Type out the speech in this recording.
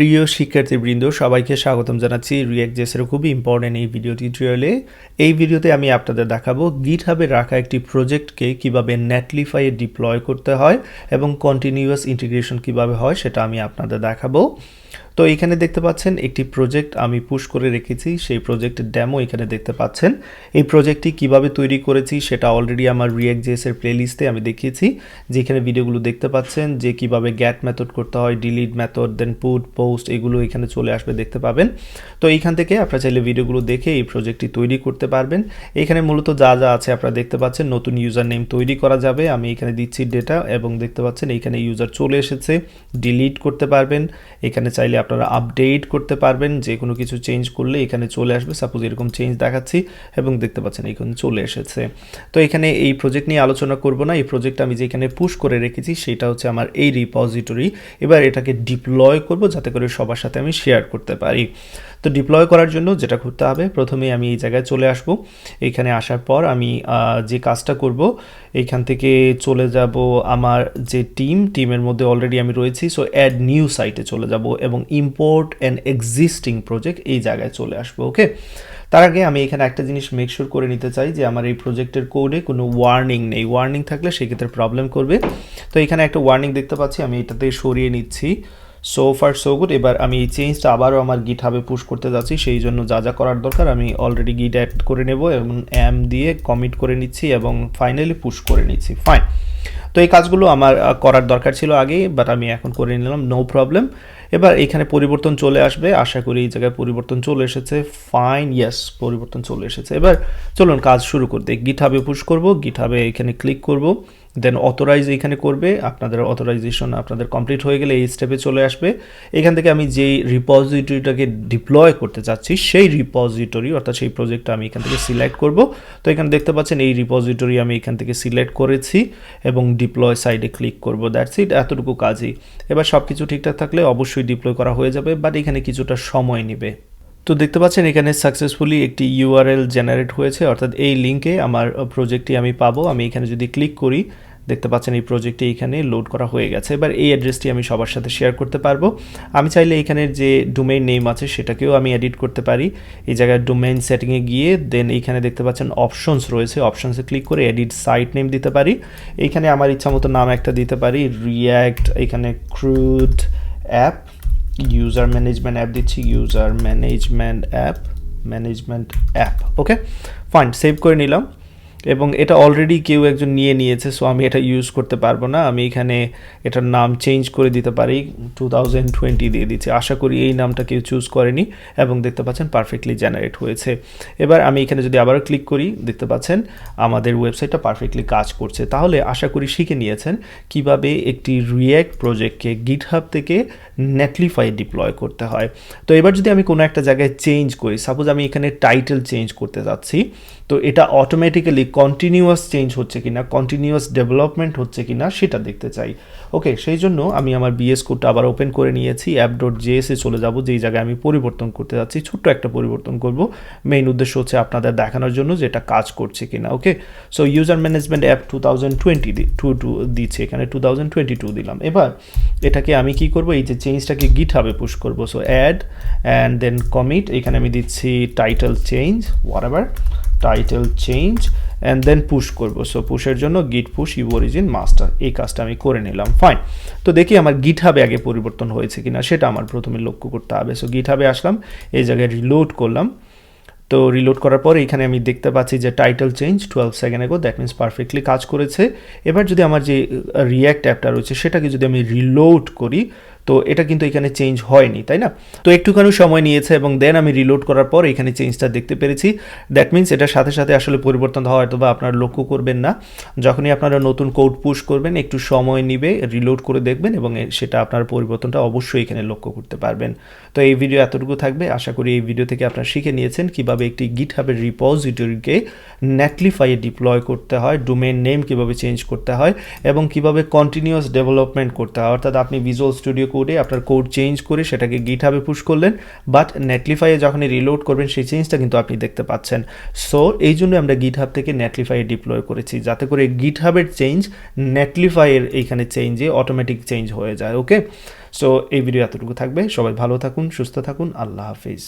প্রিয় শিক্ষার্থীবৃন্দ সবাইকে স্বাগতম জানাচ্ছি reactjs এর খুবই ইম্পর্টেন্ট এই ভিডিও টিউটোরিয়ালে। এই ভিডিওতে আমি আপনাদের দেখাবো GitHub এ রাখা একটি প্রজেক্টকে কিভাবে Netlify এ ডিপ্লয় করতে হয় এবং কন্টিনিউয়াস ইন্টিগ্রেশন কিভাবে হয় সেটা আমি আপনাদের দেখাবো। তো এখানে দেখতে পাচ্ছেন একটি প্রজেক্ট আমি পুশ করে রেখেছি, সেই প্রজেক্টের ডেমো এখানে দেখতে পাচ্ছেন। এই প্রজেক্টটি কিভাবে তৈরি করেছি সেটা অলরেডি আমার reactjs এর প্লেলিস্টে আমি দেখিয়েছি, যেখানে ভিডিওগুলো দেখতে পাচ্ছেন যে কিভাবে get মেথড করতে হয়, delete মেথড, দেন put, post এগুলো এখানে চলে আসবে দেখতে পাবেন। তো এইখান থেকে আপনারা চাইলে ভিডিওগুলো দেখে এই প্রজেক্টটি তৈরি করতে পারবেন। এখানে মূলত যা যা আছে আপনারা দেখতে পাচ্ছেন, নতুন ইউজার নেম তৈরি করা যাবে, আমি এখানে দিচ্ছি ডেটা এবং দেখতে পাচ্ছেন এইখানে ইউজার চলে এসেছে, ডিলিট করতে পারবেন, এখানে চাইলে আপনারা আপডেট করতে পারবেন, যে কোনো কিছু চেঞ্জ করলে এখানে চলে আসবে। সাপোজ এরকম চেঞ্জ দেখাচ্ছি এবং দেখতে পাচ্ছেন এখানে চলে এসেছে। তো এখানে এই প্রজেক্ট নিয়ে আলোচনা করব না, এই প্রজেক্ট আমি যেখানে পুশ করে রেখেছি সেটা হচ্ছে আমার এই রিপোজিটরি। এবার এটাকে ডিপ্লয় করব যাতে করে সবার সাথে আমি শেয়ার করতে পারি। তো ডিপ্লয় করার জন্য যেটা করতে হবে, প্রথমে আমি এই জায়গায় চলে আসব। এখানে আসার পর আমি যে কাজটা করব, এইখান থেকে চলে যাব আমার যে টিমের মধ্যে অলরেডি আমি রয়েছি, সো অ্যাড নিউ সাইটে চলে যাব এবং ইম্পোর্ট অ্যান এক্সিস্টিং প্রজেক্ট এই জায়গায় চলে আসবো। ওকে, তার আগে আমি এখানে একটা জিনিস মেক শিওর করে নিতে চাই যে আমার এই প্রজেক্টের কোডে কোনো ওয়ার্নিং নেই। ওয়ার্নিং থাকলে সেক্ষেত্রে প্রবলেম করবে। তো এখানে একটা ওয়ার্নিং দেখতে পাচ্ছি, আমি এটাতে সরিয়ে নিচ্ছি। So far so good. এবার আমি এই চেঞ্জটা আবারও আমার গিটহাবে পুশ করতে যাচ্ছি, সেই জন্য যা যা করার দরকার আমি অলরেডি গিট অ্যাড করে নেব এবং এম দিয়ে কমিট করে নিচ্ছি এবং ফাইনালি পুশ করে নিচ্ছি। ফাইন। তো এই কাজগুলো আমার করার দরকার ছিল আগে, বাট আমি এখন করে নিলাম, নো প্রবলেম। এবার এখানে পরিবর্তন চলে আসবে, আশা করি এই জায়গায় পরিবর্তন চলে এসেছে। ফাইন, ইয়েস, পরিবর্তন চলে এসেছে। এবার চলুন কাজ শুরু করতে গিটহাবে পুশ করব, গিটহাবে এখানে ক্লিক করব, দেন অথরাইজ এখানে করবে। আপনাদের অথরাইজেশন আপনাদের কমপ্লিট হয়ে গেলে এই স্টেপে চলে আসবে। এখান থেকে আমি যেই রিপোজিটরিটাকে ডিপ্লয় করতে চাচ্ছি সেই রিপোজিটরি অর্থাৎ সেই প্রজেক্টটা আমি এখান থেকে সিলেক্ট করব। তো এখানে দেখতে পাচ্ছেন এই রিপোজিটরি আমি এখান থেকে সিলেক্ট করেছি এবং ডিপ্লয় সাইডে ক্লিক করব। দ্যাটস ইট, এতটুকু কাজই। এবার সব কিছু ঠিকঠাক থাকলে অবশ্যই ডিপ্লয় করা হয়ে যাবে, বাট এখানে কিছুটা সময় নেবে। তো দেখতে পাচ্ছেন এখানে সাকসেসফুলি একটি ইউআরএল জেনারেট হয়েছে, অর্থাৎ এই লিঙ্কে আমার প্রজেক্টটি আমি পাবো। আমি এখানে যদি ক্লিক করি দেখতে পাচ্ছেন এই প্রজেক্টটি এখানে লোড করা হয়ে গেছে। এবার এই অ্যাড্রেসটি আমি সবার সাথে শেয়ার করতে পারবো। আমি চাইলে এখানের যে ডোমেইন নেম আছে সেটাকেও আমি এডিট করতে পারি। এই জায়গায় ডোমেইন সেটিংয়ে গিয়ে দেন এইখানে দেখতে পাচ্ছেন অপশনস রয়েছে, অপশনসে ক্লিক করে এডিট সাইট নেম দিতে পারি। এইখানে আমার ইচ্ছা মতো নাম একটা দিতে পারি, রিয়াক্ট, এখানে CRUD app, user management app দিচ্ছি, user management app. Okay fine, save করে নিলাম এবং এটা অলরেডি কেউ একজন নিয়েছে, সো আমি এটা ইউজ করতে পারবো না। আমি এখানে এটার নাম চেঞ্জ করে দিতে পারি, 2020 দিয়ে দিচ্ছি। আশা করি এই নামটা কেউ চুজ করেনি এবং দেখতে পাচ্ছেন পারফেক্টলি জেনারেট হয়েছে। এবার আমি এখানে যদি আবারও ক্লিক করি দেখতে পাচ্ছেন আমাদের ওয়েবসাইটটা পারফেক্টলি কাজ করছে। তাহলে আশা করি শিখে নিয়েছেন কিভাবে একটি রিয়্যাক্ট প্রজেক্টকে গিটহাব থেকে Netlify ডিপ্লয় করতে হয়। তো এবার যদি আমি কোনো একটা জায়গায় চেঞ্জ করি, সাপোজ আমি এখানে টাইটেল চেঞ্জ করতে যাচ্ছি, তো এটা অটোমেটিক্যালি কন্টিনিউয়াস চেঞ্জ হচ্ছে কিনা, কন্টিনিউয়াস ডেভেলপমেন্ট হচ্ছে কিনা সেটা দেখতে চাই। ওকে, সেই জন্য আমি আমার বিএস কোডটা আবার ওপেন করে নিয়েছি, app.js এ চলে যাব, যেই জায়গায় আমি পরিবর্তন করতে যাচ্ছি, ছোট্ট একটা পরিবর্তন করব। মেইন উদ্দেশ্য হচ্ছে আপনাদের দেখানোর জন্য যে এটা কাজ করছে কিনা। ওকে, সো ইউজার ম্যানেজমেন্ট অ্যাপ 2022 দিচ্ছে, এখানে 2022 দিলাম। এবার এটাকে আমি কি করব, এই যে চেঞ্জটাকে গিটহাবে পুশ করব। So add and then commit, এখানে আমি দিচ্ছি title change, whatever, title change and then push করবো। সো পুশের জন্য git push you origin master, এই কাজটা আমি করে নিলাম। ফাইন। তো দেখি আমার গিটহাবে আগে পরিবর্তন হয়েছে কিনা সেটা আমার প্রথমে লক্ষ্য করতে হবে। সো গিটহাবে আসলাম, এই জায়গায় রিলোড করলাম। তো রিলোড করার পর এখানে আমি দেখতে পাচ্ছি যে টাইটেল চেঞ্জ 12 সেকেন্ড এগো, দ্যাট মিনস পারফেক্টলি কাজ করেছে। এবার যদি আমার যে রিয়্যাক্ট অ্যাপটা রয়েছে সেটাকে যদি আমি রিলোড করি, তো এটা কিন্তু এখানে চেঞ্জ হয়নি, তাই না? তো একটুখানি সময় নিয়েছে এবং দেন আমি রিলোড করার পর এখানে চেঞ্জটা দেখতে পেরেছি। দ্যাট মিনস এটার সাথে সাথে আসলে পরিবর্তন হওয়া হয়তো বা আপনারা লক্ষ্য করবেন না। যখনই আপনারা নতুন কোড পুশ করবেন একটু সময় নিবে, রিলোড করে দেখবেন এবং সেটা আপনার পরিবর্তনটা অবশ্যই এখানে লক্ষ্য করতে পারবেন। তো এই ভিডিও এতটুকু থাকবে, আশা করি এই ভিডিও থেকে আপনারা শিখে নিয়েছেন কিভাবে একটি গিটহাবের রিপোজিটরিকে Netlify এ ডিপ্লয় করতে হয়, ডোমেইন নেম কিভাবে চেঞ্জ করতে হয় এবং কিভাবে কন্টিনিউয়াস ডেভেলপমেন্ট করতে হয়। অর্থাৎ আপনি ভিজুয়াল স্টুডিও করে আপনার কোড চেঞ্জ করে সেটাকে গিটহাবে পুশ করলেন, বাট নেটলিফাইয়ে যখনই রিলোড করবেন সেই চেঞ্জটা কিন্তু আপনি দেখতে পাচ্ছেন। সো এই জন্য আমরা গিটহাব থেকে নেটলিফাইয়ে ডিপ্লয় করেছি, যাতে করে গিটহাবের চেঞ্জ নেটলিফাইয়ের এইখানে চেঞ্জে অটোমেটিক চেঞ্জ হয়ে যায়। ওকে, সো এই ভিডিও এতটুকু থাকবে। সবাই ভালো থাকুন, সুস্থ থাকুন, আল্লাহ হাফিজ।